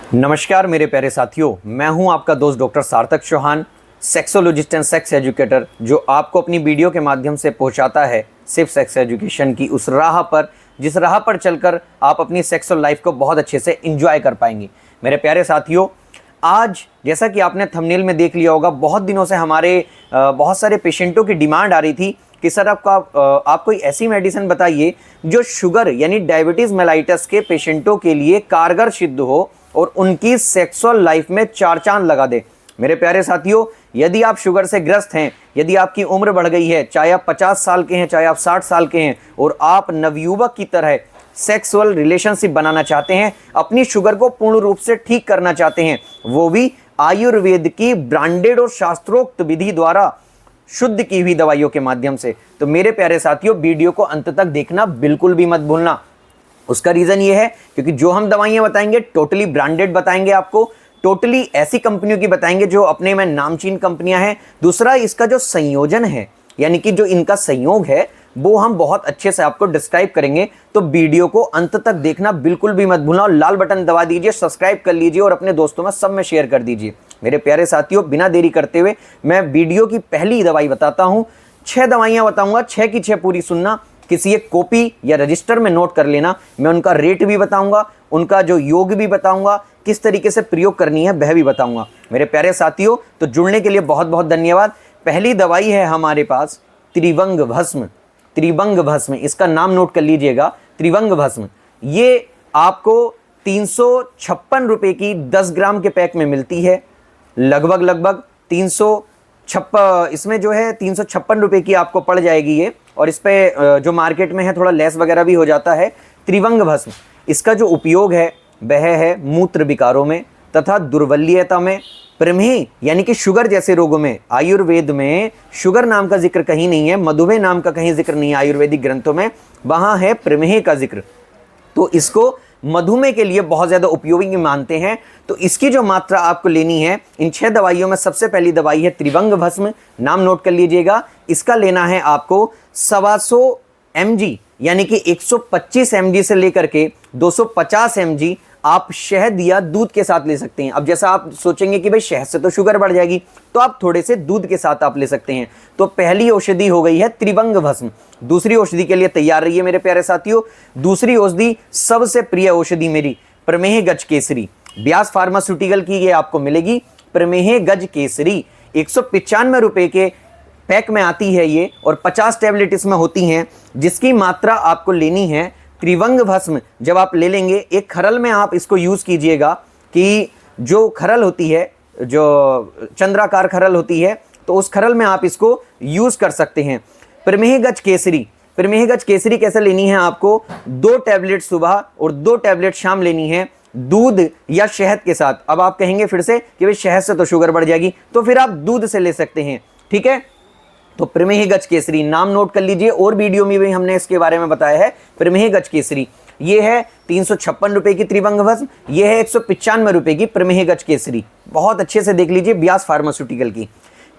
नमस्कार मेरे प्यारे साथियों, मैं हूं आपका दोस्त doctor Sarthak Chauhan, sexologist and sex educator, जो आपको अपनी वीडियो के माध्यम से पहुंचाता है सिर्फ सेक्स एजुकेशन की उस राह पर जिस राह पर चलकर आप अपनी सेक्सुअल लाइफ को बहुत अच्छे से एंजॉय कर पाएंगे। मेरे प्यारे साथियों, आज जैसा कि आपने थंबनेल में देख लिया होगा, बहुत दिनों से हमारे बहुत सारे पेशेंटों की डिमांड आ रही थी कि सर आप कोई ऐसी मेडिसिन बताइए जो शुगर यानी डायबिटीज़ मेलाइटस के पेशेंटों के लिए कारगर सिद्ध हो और उनकी सेक्सुअल लाइफ में चार चांद लगा दे। मेरे प्यारे साथियों, यदि आप शुगर से ग्रस्त हैं, यदि आपकी उम्र बढ़ गई है, चाहे आप 50 साल के हैं, चाहे आप 60 साल के हैं, और आप नवयुवक की तरह सेक्सुअल रिलेशनशिप बनाना चाहते हैं, अपनी शुगर को पूर्ण रूप से ठीक करना चाहते हैं, वो भी आयुर्वेद की ब्रांडेड और शास्त्रोक्त विधि द्वारा शुद्ध की हुई दवाइयों के माध्यम से, तो मेरे प्यारे साथियों, वीडियो को अंत तक देखना बिल्कुल भी मत भूलना। उसका रीज़न ये है क्योंकि जो हम दवाइयाँ बताएंगे टोटली ब्रांडेड बताएंगे, आपको टोटली ऐसी कंपनियों की बताएंगे जो अपने में नामचीन कंपनियां हैं। दूसरा, इसका जो संयोजन है यानी कि जो इनका संयोग है वो हम बहुत अच्छे से आपको डिस्क्राइब करेंगे, तो वीडियो को अंत तक देखना बिल्कुल भी मत भूलना और लाल बटन दबा दीजिए, सब्सक्राइब कर लीजिए और अपने दोस्तों में सब में शेयर कर दीजिए। मेरे प्यारे साथियों, बिना देरी करते हुए मैं वीडियो की पहली दवाई बताता हूँ। 6 दवाइयाँ बताऊँगा, 6 की 6 पूरी सुनना, किसी एक कॉपी या रजिस्टर में नोट कर लेना। मैं उनका रेट भी बताऊंगा, उनका जो योग भी बताऊंगा, किस तरीके से प्रयोग करनी है वह भी बताऊंगा। मेरे प्यारे साथियों, तो जुड़ने के लिए बहुत बहुत धन्यवाद। पहली दवाई है हमारे पास त्रिवंग भस्म। त्रिवंग भस्म, इसका नाम नोट कर लीजिएगा, त्रिवंग भस्म। ये आपको 356 रुपये की 10 ग्राम के पैक में मिलती है। लगभग 356, इसमें जो है 356 रुपये की आपको पड़ जाएगी ये, और इस पे जो मार्केट में है थोड़ा लेस वगैरह भी हो जाता है। त्रिवंग भस्म, इसका जो उपयोग है वह है मूत्र विकारों में तथा दुर्बल्यता में, प्रमेह यानी कि शुगर जैसे रोगों में। आयुर्वेद में शुगर नाम का जिक्र कहीं नहीं है, मधुमेह नाम का कहीं जिक्र नहीं है आयुर्वेदिक ग्रंथों में, वहाँ है प्रमेह का जिक्र। तो इसको मधुमेह के लिए बहुत ज़्यादा उपयोगी मानते हैं। तो इसकी जो मात्रा आपको लेनी है, इन 6 दवाइयों में सबसे पहली दवाई है त्रिवंग भस्म, नाम नोट कर लीजिएगा। इसका लेना है आपको 125 mg यानी कि 125 mg से लेकर के 250 mg आप शहद या दूध के साथ ले सकते हैं। अब जैसा आप सोचेंगे कि भाई शहद से तो शुगर बढ़ जाएगी, तो आप थोड़े से दूध के साथ आप ले सकते हैं। तो पहली औषधि हो गई है त्रिवंग भस्म। दूसरी औषधि के लिए तैयार रहिए मेरे प्यारे साथियों। दूसरी औषधि सबसे प्रिय औषधि मेरी प्रमेह गज केसरी, व्यास फार्मास्यूटिकल की ये आपको मिलेगी। प्रमेह गज केसरी 195 रुपये के पैक में आती है ये, और 50 टैबलेट इसमें होती हैं, जिसकी मात्रा आपको लेनी है। त्रिवंग भस्म जब आप ले लेंगे, एक खरल में आप इसको यूज़ कीजिएगा, कि जो खरल होती है, जो चंद्राकार खरल होती है, तो उस खरल में आप इसको यूज़ कर सकते हैं। प्रमेह गज केसरी, प्रमेह गज केसरी कैसे लेनी है आपको? 2 टैबलेट सुबह और 2 टैबलेट शाम लेनी है, दूध या शहद के साथ। अब आप कहेंगे फिर से कि भाई शहद से तो शुगर बढ़ जाएगी, तो फिर आप दूध से ले सकते हैं, ठीक है। तो प्रमेह गज केसरी नाम नोट कर लीजिए, और वीडियो में भी हमने इसके बारे में बताया है। प्रमेह गज केसरी ये है 356 रुपये की त्रिवंग भस्म, ये है 195 रुपये की प्रमेह गज केसरी। बहुत अच्छे से देख लीजिए, व्यास फार्मास्यूटिकल की।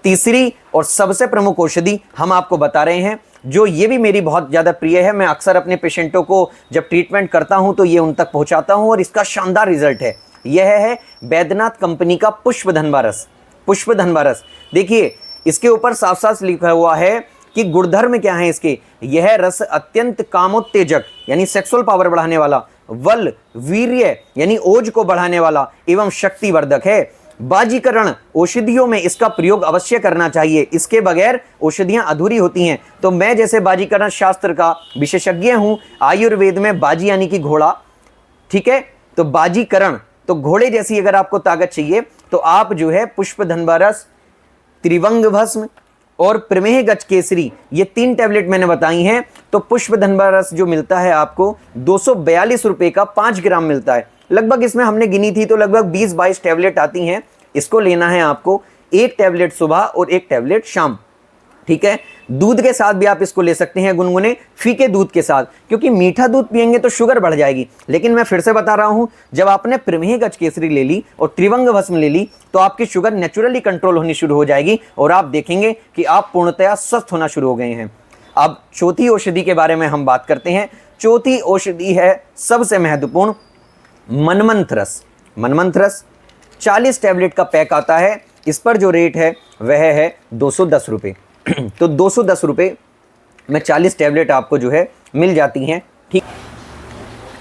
तीसरी और सबसे प्रमुख औषधि हम आपको बता रहे हैं, जो ये भी मेरी बहुत ज़्यादा प्रिय है। मैं अक्सर अपने पेशेंटों को जब ट्रीटमेंट करता हूँ तो ये उन तक पहुँचाता हूँ, और इसका शानदार रिजल्ट है। यह है बैद्यनाथ कंपनी का पुष्पधन्वा रस। पुष्पधन्वा रस, देखिए इसके ऊपर साफ साफ लिखा हुआ है कि गुणधर्म क्या है इसके। यह रस अत्यंत कामोत्तेजक यानी सेक्सुअल पावर बढ़ाने वाला, बल वीर्य यानी ओज को बढ़ाने वाला एवं शक्तिवर्धक है। बाजीकरण औषधियों में इसका प्रयोग अवश्य करना चाहिए, इसके बगैर औषधियां अधूरी होती हैं। तो मैं जैसे बाजीकरण शास्त्र का विशेषज्ञ हूँ, आयुर्वेद में बाजी यानी कि घोड़ा, ठीक है, तो बाजीकरण, तो घोड़े जैसी अगर आपको ताकत चाहिए तो आप जो है पुष्पधन्वा रस, त्रिवंग भस्म और प्रमेह गज केसरी, ये 3 टैबलेट मैंने बताई हैं। तो पुष्पधन्वा रस जो मिलता है आपको 242 रुपये का 5 ग्राम मिलता है। लगभग इसमें हमने गिनी थी तो लगभग 20-22 टैबलेट आती हैं। इसको लेना है आपको 1 टैबलेट सुबह और 1 टैबलेट शाम, ठीक है। दूध के साथ भी आप इसको ले सकते हैं, गुनगुने फीके दूध के साथ, क्योंकि मीठा दूध पियेंगे तो शुगर बढ़ जाएगी। लेकिन मैं फिर से बता रहा हूं, जब आपने प्रमेह गज केसरी ले ली और त्रिवंग भस्म ले ली तो आपकी शुगर नेचुरली कंट्रोल होनी शुरू हो जाएगी, और आप देखेंगे कि आप पूर्णतया स्वस्थ होना शुरू हो गए हैं। अब चौथी औषधि के बारे में हम बात करते हैं। चौथी औषधि है सबसे महत्वपूर्ण, मनमंथ रस। मनमंथ रस। 40 टैबलेट का पैक आता है, इस पर जो रेट है वह है 210 रुपये। तो 210 रुपये में 40 टैबलेट आपको जो है मिल जाती हैं। ठीक,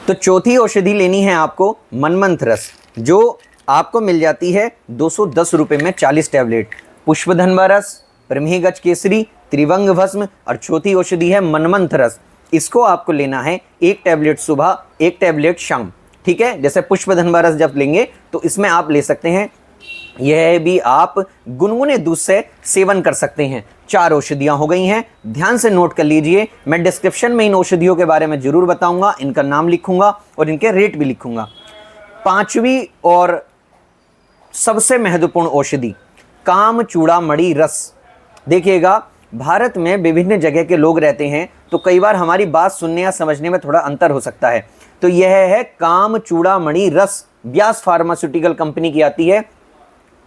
तो चौथी औषधि लेनी है आपको मनमंथ रस, जो आपको मिल जाती है 210 रुपये में 40 टैबलेट। पुष्पधनवा रस, प्रमेह गज केसरी, त्रिवंग भस्म और चौथी औषधि है मनमंथ रस। इसको आपको लेना है 1 टैबलेट सुबह, 1 टैबलेट शाम। ठीक है, जैसे पुष्पधनवा रस जब लेंगे तो इसमें आप ले सकते हैं, यह भी आप गुनगुने दूध से सेवन कर सकते हैं। 4 औषधियाँ हो गई हैं, ध्यान से नोट कर लीजिए। मैं डिस्क्रिप्शन में इन औषधियों के बारे में ज़रूर बताऊंगा, इनका नाम लिखूंगा और इनके रेट भी लिखूंगा। 5वीं और सबसे महत्वपूर्ण औषधि काम चूड़ामणि रस। देखिएगा, भारत में विभिन्न जगह के लोग रहते हैं, तो कई बार हमारी बात सुनने या समझने में थोड़ा अंतर हो सकता है। तो यह है काम चूड़ामणि रस, व्यास फार्मास्यूटिकल कंपनी की आती है।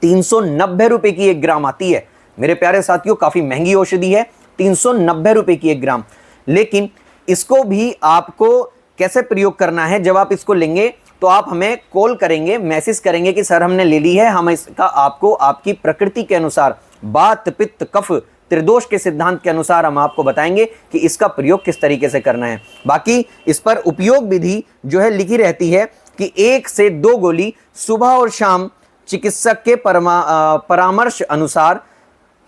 390 रुपये की 1 ग्राम आती है। मेरे प्यारे साथियों, काफ़ी महंगी औषधि है, 390 रुपये की 1 ग्राम। लेकिन इसको भी आपको कैसे प्रयोग करना है, जब आप इसको लेंगे तो आप हमें कॉल करेंगे, मैसेज करेंगे कि सर हमने ले ली है। हम इसका आपको आपकी प्रकृति के अनुसार, वात पित्त कफ त्रिदोष के सिद्धांत के अनुसार हम आपको बताएंगे कि इसका प्रयोग किस तरीके से करना है। बाकी इस पर उपयोग विधि जो है लिखी रहती है कि 1 से 2 गोली सुबह और शाम चिकित्सक के परामर्श अनुसार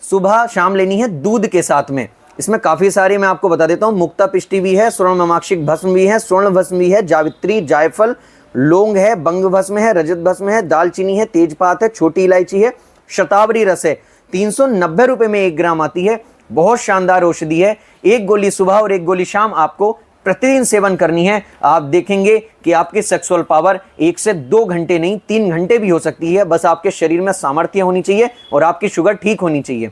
सुबह शाम लेनी है दूध के साथ में। इसमें काफ़ी सारे मैं आपको बता देता हूँ, मुक्ता पिष्टि भी है, स्वर्ण ममाक्षिक भस्म भी है, स्वर्ण भस्म भी है, जावित्री, जायफल, लौंग है, बंग भस्म है, रजत भस्म है, दालचीनी है, तेजपात है, छोटी इलायची है, शतावरी रस है। 390 रुपये में 1 ग्राम आती है। बहुत शानदार औषधि है। 1 गोली सुबह और 1 गोली शाम आपको प्रतिदिन सेवन करनी है। आप देखेंगे कि आपकी सेक्सुअल पावर 1 से 2 घंटे नहीं 3 घंटे भी हो सकती है। बस आपके शरीर में सामर्थ्य होनी चाहिए और आपकी शुगर ठीक होनी चाहिए।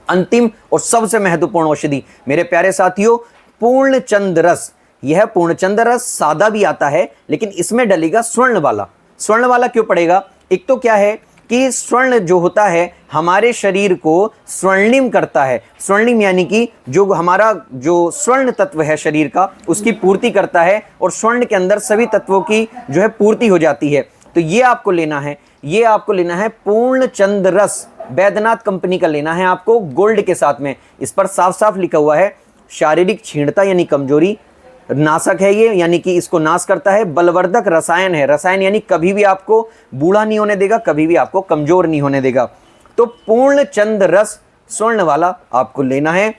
अंतिम और सबसे महत्वपूर्ण औषधि मेरे प्यारे साथियों, पूर्णचंद रस। यह पूर्णचंद रस सादा भी आता है, लेकिन इसमें डलेगा स्वर्ण वाला। स्वर्ण वाला क्यों पड़ेगा? एक तो क्या है कि स्वर्ण जो होता है हमारे शरीर को स्वर्णिम करता है। स्वर्णिम यानी कि जो हमारा जो स्वर्ण तत्व है शरीर का, उसकी पूर्ति करता है और स्वर्ण के अंदर सभी तत्वों की जो है पूर्ति हो जाती है। तो ये आपको लेना है, ये आपको लेना है पूर्णचंद रस। बैद्यनाथ कंपनी का लेना है आपको, गोल्ड के साथ में। इस पर साफ साफ लिखा हुआ है शारीरिक क्षीणता यानी कमजोरी नाशक है ये, यानी कि इसको नाश करता है। बलवर्धक रसायन है, रसायन यानी कभी भी आपको बूढ़ा नहीं होने देगा, कभी भी आपको कमजोर नहीं होने देगा। तो पूर्णचंद रस स्वर्ण वाला आपको लेना है।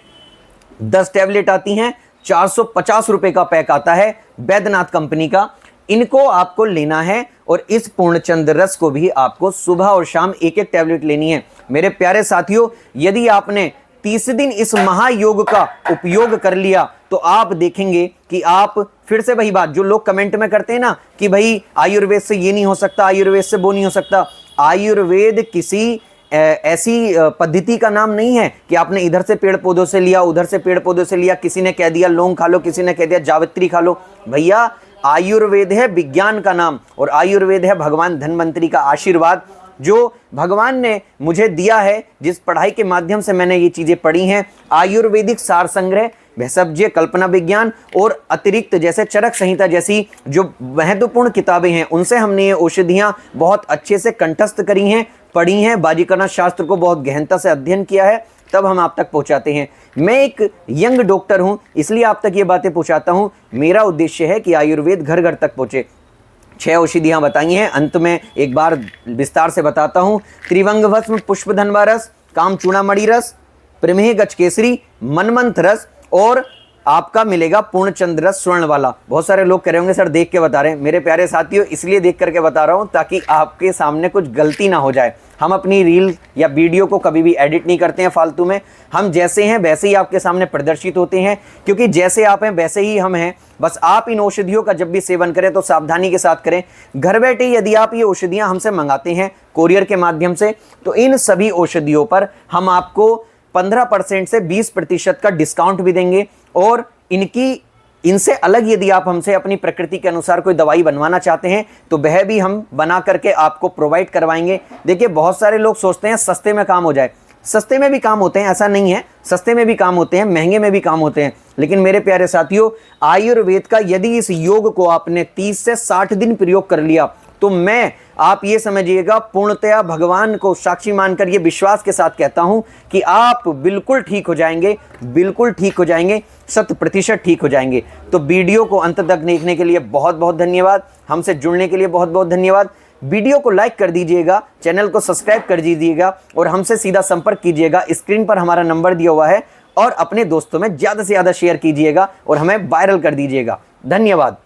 10 टैबलेट आती हैं, 450 रुपये का पैक आता है बैद्यनाथ कंपनी का। इनको आपको लेना है और इस पूर्णचंद रस को भी आपको सुबह और शाम 1-1 टैबलेट लेनी है। मेरे प्यारे साथियों, यदि आपने 30 दिन इस महायोग का उपयोग कर लिया तो आप देखेंगे कि आप फिर से वही बात जो लोग कमेंट में करते हैं ना कि भाई आयुर्वेद से ये नहीं हो सकता, आयुर्वेद से वो नहीं हो सकता। आयुर्वेद किसी ऐसी पद्धति का नाम नहीं है कि आपने इधर से पेड़ पौधों से लिया, उधर से पेड़ पौधों से लिया, किसी ने कह दिया लौंग खा लो, किसी ने कह दिया जावित्री खा लो। भैया, आयुर्वेद है विज्ञान का नाम और आयुर्वेद है भगवान धन्वंतरी का आशीर्वाद जो भगवान ने मुझे दिया है, जिस पढ़ाई के माध्यम से मैंने ये चीज़ें पढ़ी हैं। आयुर्वेदिक सार संग्रह, भेषजय, कल्पना विज्ञान और अतिरिक्त जैसे चरक संहिता जैसी जो महत्वपूर्ण किताबें हैं, उनसे हमने ये औषधियाँ बहुत अच्छे से कंठस्थ करी हैं, पढ़ी हैं। बाजीकरनाथ शास्त्र को बहुत गहनता से अध्ययन किया है, तब हम आप तक पहुंचाते हैं। मैं एक यंग डॉक्टर हूं, इसलिए आप तक ये बातें पहुंचाता हूं। मेरा उद्देश्य है कि आयुर्वेद घर घर तक पहुंचे। 6 औषधियाँ बताई हैं, अंत में एक बार विस्तार से बताता हूँ। त्रिवंग भस्म, पुष्पधनवा रस, काम चूड़ामणि रस, प्रमेह गज केसरी, मनमंथ रस और आपका मिलेगा पूर्णचंद रस स्वर्ण वाला। बहुत सारे लोग कह रहे होंगे सर देख के बता रहे हैं। मेरे प्यारे साथियों, इसलिए देख करके बता रहा हूँ ताकि आपके सामने कुछ गलती ना हो जाए। हम अपनी रील या वीडियो को कभी भी एडिट नहीं करते हैं फालतू में। हम जैसे हैं वैसे ही आपके सामने प्रदर्शित होते हैं, क्योंकि जैसे आप हैं वैसे ही हम हैं। बस आप इन औषधियों का जब भी सेवन करें तो सावधानी के साथ करें। घर बैठे यदि आप ये औषधियाँ हमसे मंगाते हैं कोरियर के माध्यम से, तो इन सभी औषधियों पर हम आपको 15% से 20% का डिस्काउंट भी देंगे। और इनसे अलग यदि आप हमसे अपनी प्रकृति के अनुसार कोई दवाई बनवाना चाहते हैं तो वह भी हम बना करके आपको प्रोवाइड करवाएंगे। देखिए, बहुत सारे लोग सोचते हैं सस्ते में काम हो जाए। सस्ते में भी काम होते हैं, ऐसा नहीं है। सस्ते में भी काम होते हैं, महंगे में भी काम होते हैं। लेकिन मेरे प्यारे साथियों, आयुर्वेद का यदि इस योग को आपने 30 से 60 दिन प्रयोग कर लिया तो मैं, आप ये समझिएगा, पूर्णतया भगवान को साक्षी मानकर ये विश्वास के साथ कहता हूं कि आप बिल्कुल ठीक हो जाएंगे, बिल्कुल ठीक हो जाएंगे, 100% ठीक हो जाएंगे। तो वीडियो को अंत तक देखने के लिए बहुत बहुत धन्यवाद, हमसे जुड़ने के लिए बहुत बहुत धन्यवाद। वीडियो को लाइक कर दीजिएगा, चैनल को सब्सक्राइब कर दीजिएगा और हमसे सीधा संपर्क कीजिएगा। स्क्रीन पर हमारा नंबर दिया हुआ है और अपने दोस्तों में ज़्यादा से ज़्यादा शेयर कीजिएगा और हमें वायरल कर दीजिएगा। धन्यवाद।